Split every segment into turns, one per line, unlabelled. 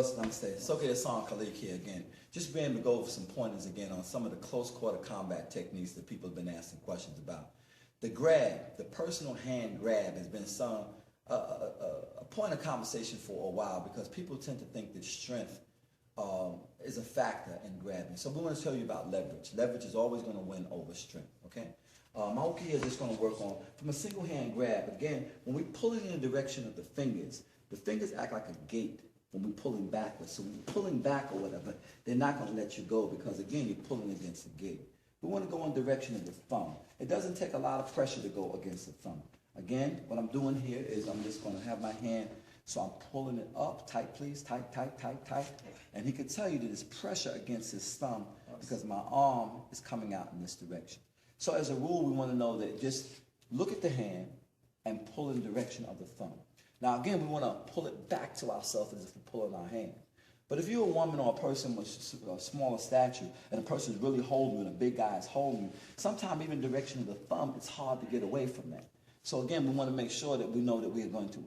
Boss, namaste. Soke Haisan Kaleak here again. Just being able to go over some pointers again on some of the close quarter combat techniques that people have been asking questions about. The grab, the personal hand grab, has been a point of conversation for a while because people tend to think that strength is a factor in grabbing. So we want to tell you about leverage. Leverage is always going to win over strength, okay? My Oki is just going to work on, from a single hand grab, again, when we pull it in the direction of the fingers act like a gate when we're pulling backwards. So when you're pulling back or whatever, they're not going to let you go because, again, you're pulling against the gate. We want to go in the direction of the thumb. It doesn't take a lot of pressure to go against the thumb. Again, what I'm doing here is I'm just going to have my hand, so I'm pulling it up. Tight, please. Tight, tight, tight, tight. And he could tell you that there's pressure against his thumb because my arm is coming out in this direction. So as a rule, we want to know that just look at the hand and pull in the direction of the thumb. Now, again, we want to pull it back to ourselves as if we're pulling our hand. But if you're a woman or a person with a smaller stature and a person is really holding you and a big guy is holding you, sometimes even the direction of the thumb, it's hard to get away from that. So again, we want to make sure that we know that we are going to,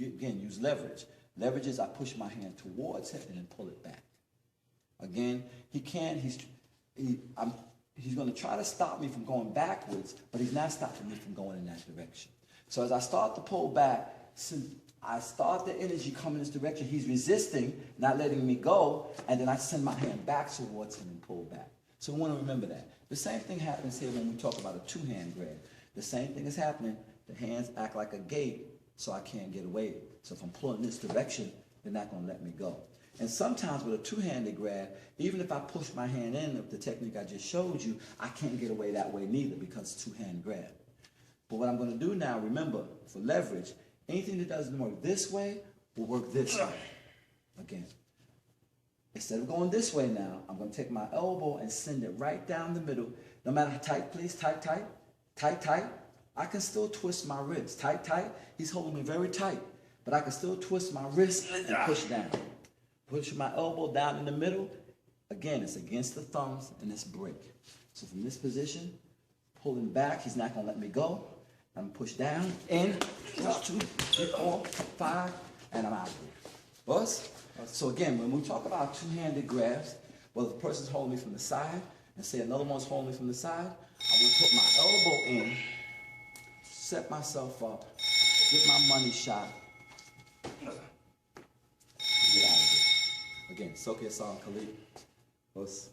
again, use leverage. Leverage is I push my hand towards him and then pull it back. Again, he's going to try to stop me from going backwards, but he's not stopping me from going in that direction. So as I start to pull back, since I start the energy coming in this direction, he's resisting, not letting me go, and then I send my hand back towards him and pull back. So we want to remember that. The same thing happens here when we talk about a two-hand grab. The same thing is happening. The hands act like a gate, so I can't get away. So if I'm pulling this direction, they're not going to let me go. And sometimes with a two-handed grab, even if I push my hand in with the technique I just showed you, I can't get away that way neither because it's two-hand grab. But what I'm going to do now, remember, for leverage, anything that doesn't work this way will work this way. Again, instead of going this way now, I'm going to take my elbow and send it right down the middle. No matter how tight, please, tight, tight, tight, tight. I can still twist my wrist. Tight, tight. He's holding me very tight, but I can still twist my wrist and push down. Push my elbow down in the middle. Again, it's against the thumbs and it's break. So from this position, pulling back, he's not going to let me go. I'm push down, in, 1, 2, 3, 4, 5, and I'm out of here. Boss? So again, when we talk about two-handed grabs, whether the person's holding me from the side, and say another one's holding me from the side, I'm going to put my elbow in, set myself up, get my money shot, and get out of here. Again, Soke Haisan Kaleak. Boss.